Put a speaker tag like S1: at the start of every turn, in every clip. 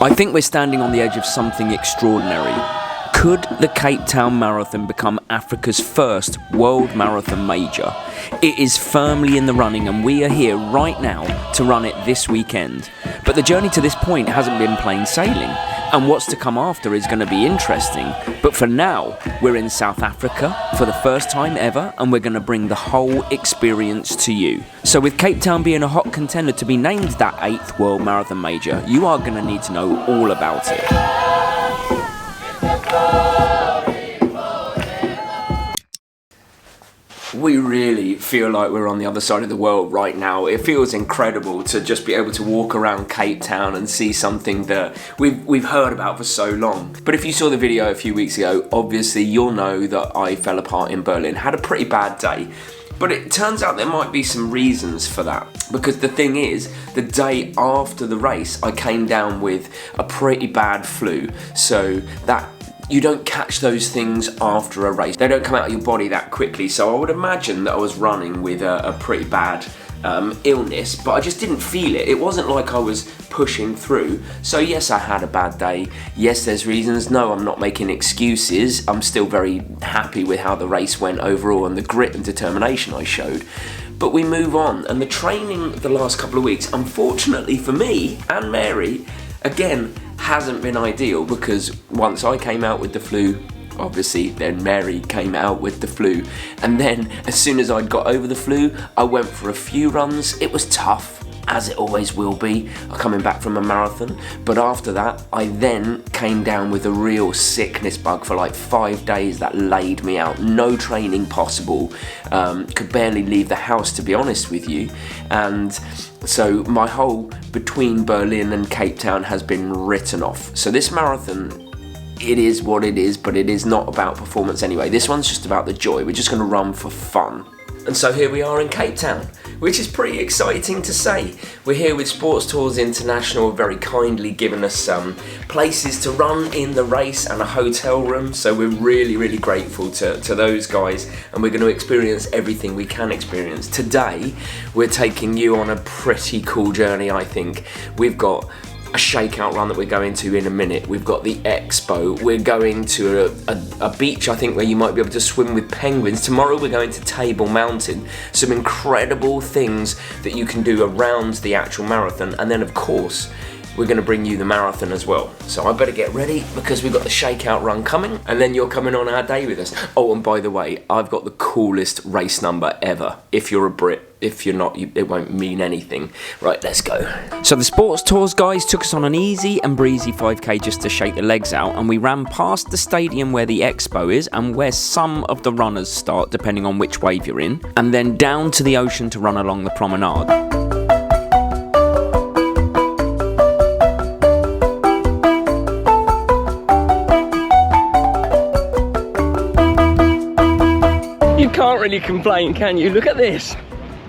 S1: I think we're standing on the edge of something extraordinary. Could the Cape Town Marathon become Africa's first world marathon major? It is firmly in the running and we are here right now to run it this weekend. But the journey to this point hasn't been plain sailing, and what's to come after is going to be interesting. But for now, we're in South Africa for the first time ever, and we're going to bring the whole experience to you. So with Cape Town being a hot contender to be named that 8th World Marathon Major, you are going to need to know all about it. We really feel like we're on the other side of the world right now. It feels incredible to just be able to walk around Cape Town and see something that we've heard about for so long. But if you saw the video a few weeks ago, obviously you'll know that I fell apart in Berlin, had a pretty bad day. But it turns out there might be some reasons for that, because the thing is, the day after the race I came down with a pretty bad flu, so that you don't catch those things after a race. They don't come out of your body that quickly, so I would imagine that I was running with a pretty bad illness, but I just didn't feel it. It wasn't like I was pushing through. So yes, I had a bad day. Yes, there's reasons. No, I'm not making excuses. I'm still very happy with how the race went overall and the grit and determination I showed. But we move on, and the training the last couple of weeks, unfortunately for me and Mary, again, hasn't been ideal, because once I came out with the flu, obviously then Mary came out with the flu, and then as soon as I got over the flu, I went for a few runs. It was tough, as it always will be, coming back from a marathon, but after that I then came down with a real sickness bug for like 5 days that laid me out. No training possible, could barely leave the house, to be honest with you, and so my whole between Berlin and Cape Town has been written off. So this marathon, it is what it is, but it is not about performance anyway. This one's just about the joy. We're just going to run for fun. And so here we are in Cape Town, which is pretty exciting to say. We're here with Sports Tours International, very kindly given us some places to run in the race and a hotel room. So we're really, really grateful to those guys, and we're going to experience everything we can experience. Today, we're taking you on a pretty cool journey, I think. We've got a shakeout run that we're going to in a minute. We've got the Expo. We're going to a beach, I think, where you might be able to swim with penguins. Tomorrow we're going to Table Mountain. Some incredible things that you can do around the actual marathon. And then, of course, we're going to bring you the marathon as well. So I better get ready, because we've got the shakeout run coming, and then you're coming on our day with us. Oh, and by the way, I've got the coolest race number ever. If you're a Brit. If you're not, it won't mean anything. Right, let's go. So the Sports Tours guys took us on an easy and breezy 5k just to shake the legs out, and we ran past the stadium where the Expo is and where some of the runners start, depending on which wave you're in, and then down to the ocean to run along the promenade.
S2: You can't really complain, can you? Look at this.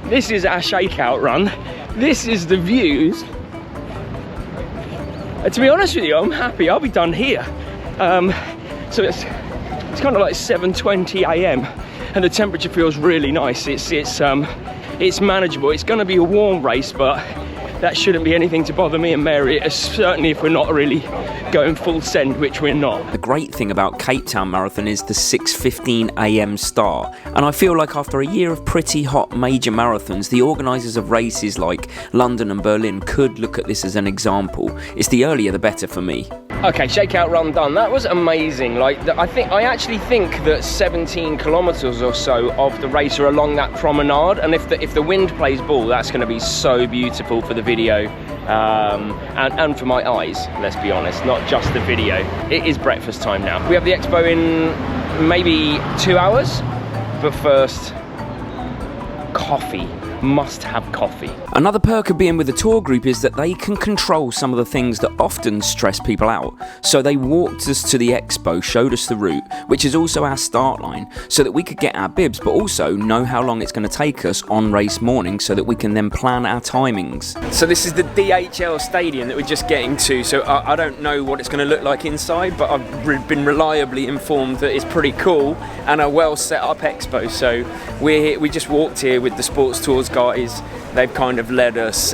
S2: This is our shakeout run. This is the views. To be honest with you, I'm happy. I'll be done here. So it's kind of like 7:20 a.m. and the temperature feels really nice. It's manageable. It's going to be a warm race, but that shouldn't be anything to bother me and Mary, certainly if we're not really going full send, which we're not.
S1: The great thing about Cape Town Marathon is the 6:15 a.m. start, and I feel like after a year of pretty hot major marathons, the organisers of races like London and Berlin could look at this as an example. It's the earlier the better for me.
S2: Okay, shakeout run done. That was amazing. I actually think that 17 kilometers or so of the race are along that promenade, and if the wind plays ball, that's going to be so beautiful for the video and for my eyes, let's be honest, not just the video. It is breakfast time now. We have the Expo in maybe 2 hours, but first, coffee. Must have coffee.
S1: Another perk of being with the tour group is that they can control some of the things that often stress people out. So they walked us to the Expo, showed us the route, which is also our start line, so that we could get our bibs, but also know how long it's going to take us on race morning, so that we can then plan our timings. So this is the DHL stadium that we're just getting to. So I don't know what it's going to look like inside, but I've been reliably informed that it's pretty cool and a well set up Expo. So we just walked here with the Sports Tours guys. They've kind of led us.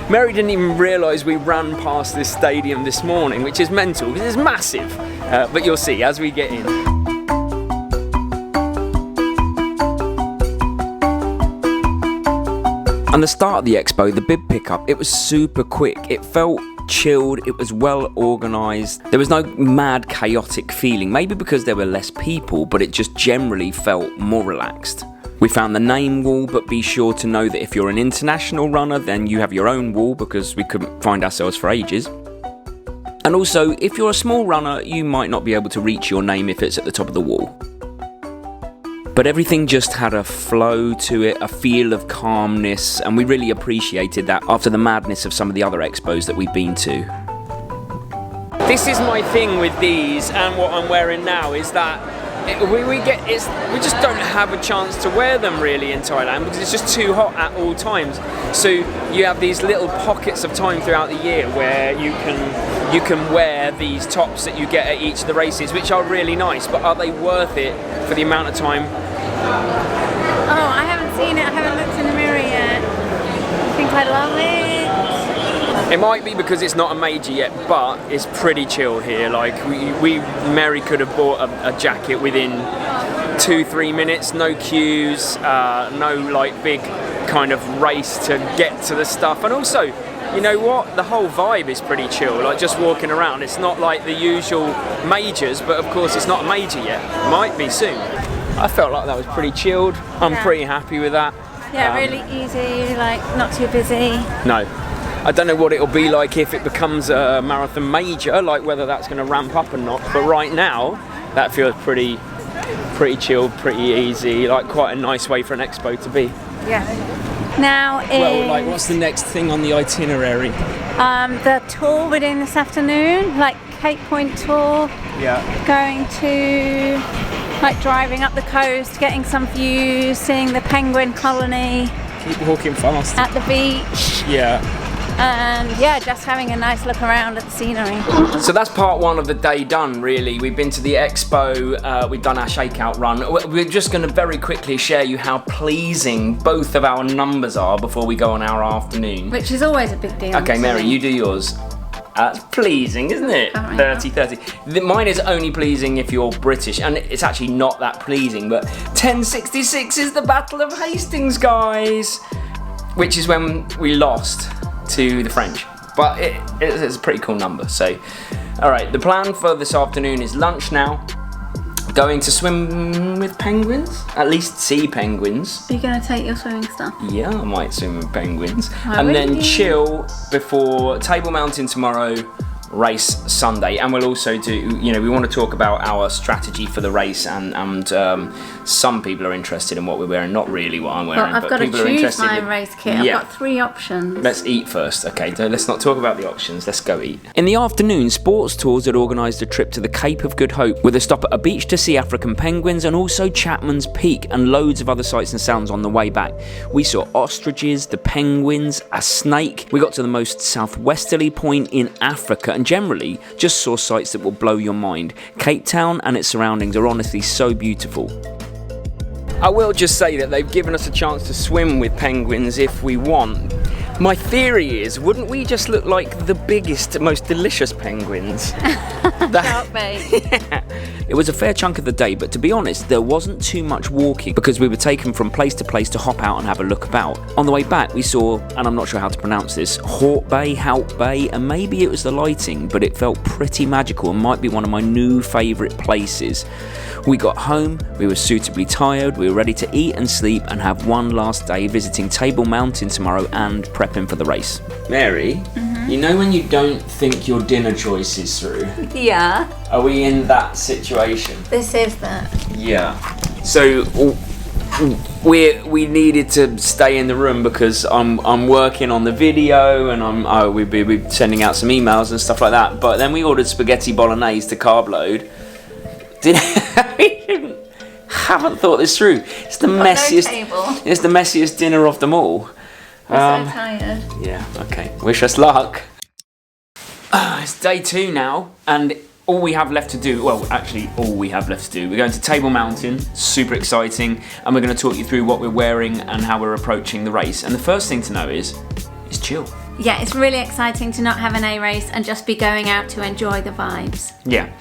S1: Mary didn't even realise we ran past this stadium this morning, which is mental because it's massive. But you'll see as we get in. And the start of the expo, the bib pickup, it was super quick. It felt chilled, it was well organised. There was no mad chaotic feeling, maybe because there were less people, but it just generally felt more relaxed. We found the name wall, but be sure to know that if you're an international runner, then you have your own wall because we couldn't find ourselves for ages. And also, if you're a small runner, you might not be able to reach your name if it's at the top of the wall. But everything just had a flow to it, a feel of calmness, and we really appreciated that after the madness of some of the other expos that we've been to. This is my thing with these, and what I'm wearing now is that we just don't have a chance to wear them really in Thailand because it's just too hot at all times. So you have these little pockets of time throughout the year where you can wear these tops that you get at each of the races, which are really nice, but are they worth it for the amount of time?
S3: Oh, I haven't seen it, I haven't looked in the mirror yet. I think I love it.
S1: It might be because it's not a major yet, but it's pretty chill here. Like Mary could have bought a jacket within 2-3 minutes, no queues, no like big kind of race to get to the stuff. And also, you know what? The whole vibe is pretty chill, like just walking around. It's not like the usual majors, but of course it's not a major yet. Might be soon. I felt like that was pretty chilled. I'm pretty happy with that.
S3: Yeah, really easy, like not too busy.
S1: No. I don't know what it'll be like if it becomes a marathon major, like whether that's going to ramp up or not. But right now, that feels pretty chilled, pretty easy, like quite a nice way for an expo to be.
S3: Yeah. Now is...
S1: Well, like what's the next thing on the itinerary?
S3: The tour we're doing this afternoon, like Cape Point tour. Yeah. Going to, like driving up the coast, getting some views, seeing the penguin colony.
S1: Keep walking fast.
S3: At the beach.
S1: Yeah.
S3: And yeah, just having a nice look around at the scenery.
S1: So that's part one of the day done, really. We've been to the expo, we've done our shakeout run. We're just going to very quickly share you how pleasing both of our numbers are before we go on our afternoon.
S3: Which is always a big deal.
S1: Okay, Mary, you do yours. That's pleasing, isn't it? 30-30. Mine is only pleasing if you're British, and it's actually not that pleasing, but 1066 is the Battle of Hastings, guys! Which is when we lost to the French, but it's a pretty cool number. So, all right, the plan for this afternoon is lunch now, going to swim with penguins, at least see penguins.
S3: Are you going to take your swimming stuff?
S1: Yeah, I might swim with penguins. And then chill before Table Mountain tomorrow, race Sunday. And we'll also do, you know, we want to talk about our strategy for the race, and some people are interested in what we're wearing, not really what I'm wearing.
S3: Well, I've got to choose my race kit. I've got 3 options.
S1: Let's eat first. Okay, let's not talk about the options. Let's go eat. In the afternoon, Sports Tours had organised a trip to the Cape of Good Hope with a stop at a beach to see African penguins and also Chapman's Peak and loads of other sights and sounds on the way back. We saw ostriches, the penguins, a snake. We got to the most southwesterly point in Africa and generally just saw sights that will blow your mind. Cape Town and its surroundings are honestly so beautiful. I will just say that they've given us a chance to swim with penguins if we want. My theory is, wouldn't we just look like the biggest, most delicious penguins?
S3: Yeah.
S1: It was a fair chunk of the day, but to be honest, there wasn't too much walking because we were taken from place to place to hop out and have a look about. On the way back, we saw, and I'm not sure how to pronounce this, Hawk Bay, and maybe it was the lighting, but it felt pretty magical and might be one of my new favourite places. We got home, we were suitably tired, we were ready to eat and sleep and have one last day visiting Table Mountain tomorrow and prepping for the race. Mary, you know when you don't think your dinner choice is through?
S3: Yeah.
S1: Are we in that situation?
S3: This is that.
S1: Yeah. So we needed to stay in the room because I'm working on the video and we'll be sending out some emails and stuff like that. But then we ordered spaghetti bolognese to carb load. Haven't thought this through. It's the messiest. It's the messiest dinner of them all.
S3: I'm so tired.
S1: Yeah. Okay. Wish us luck. It's day 2 now, and all we have left to do, well, actually all we have left to do, we're going to Table Mountain, super exciting, and we're going to talk you through what we're wearing and how we're approaching the race. And the first thing to know is chill.
S3: Yeah, it's really exciting to not have an A race and just be going out to enjoy the vibes.
S1: Yeah.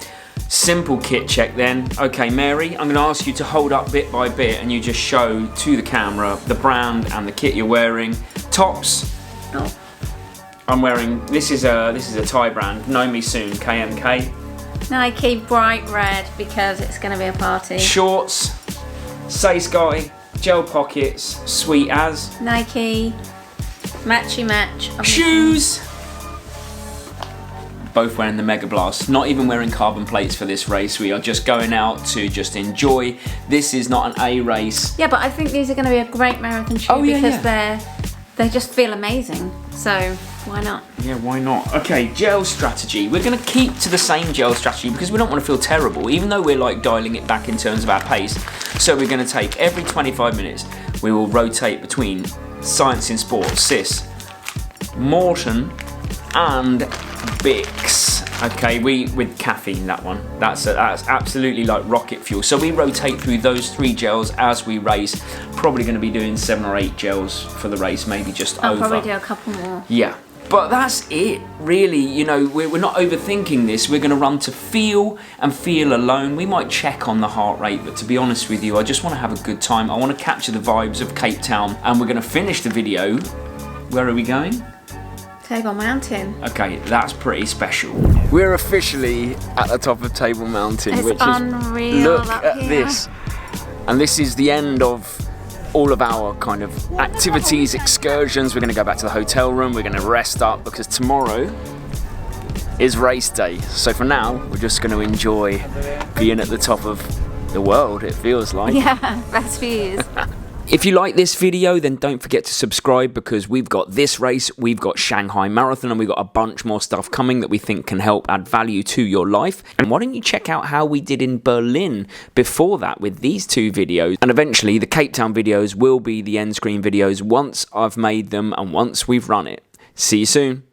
S1: Simple kit check then. Okay, Mary, I'm going to ask you to hold up bit by bit and you just show to the camera the brand and the kit you're wearing. Tops.
S3: Oh.
S1: I'm wearing, this is a Thai brand, Know Me Soon, KMK.
S3: Nike bright red because it's going to be a party.
S1: Shorts, Say Sky, gel pockets, sweet as.
S3: Nike, matchy match.
S1: Shoes. Both wearing the Mega Blast, not even wearing carbon plates for this race. We are just going out to just enjoy. This is not an A race.
S3: Yeah, but I think these are going to be a great marathon shoe because they just feel amazing. So why not?
S1: Yeah, why not? Okay, gel strategy. We're going to keep to the same gel strategy because we don't want to feel terrible, even though we're like dialing it back in terms of our pace. So we're going to take every 25 minutes, we will rotate between Science in Sport, Sis, Morton, and Bix. Okay, with caffeine, that one. That's absolutely like rocket fuel. So we rotate through those 3 gels as we race. Probably going to be doing 7 or 8 gels for the race, maybe just
S3: I'll
S1: over.
S3: probably do a couple more.
S1: Yeah. But that's it, really. You know, we're not overthinking this. We're going to run to feel and feel alone. We might check on the heart rate, but to be honest with you, I just want to have a good time. I want to capture the vibes of Cape Town, and we're going to finish the video. Where are we going?
S3: Table Mountain.
S1: Okay, that's pretty special. We're officially at the top of Table Mountain,
S3: It's
S1: which
S3: unreal.
S1: is look
S3: up
S1: at
S3: here.
S1: this, and this is the end of all of our kind of activities, excursions. We're going to go back to the hotel room. We're going to rest up because tomorrow is race day. So for now, we're just going to enjoy being at the top of the world. It feels like.
S3: Yeah, best views.
S1: If you like this video, then don't forget to subscribe because we've got this race, we've got Shanghai Marathon, and we've got a bunch more stuff coming that we think can help add value to your life. And why don't you check out how we did in Berlin before that with these 2 videos. And eventually the Cape Town videos will be the end screen videos once I've made them and once we've run it. See you soon.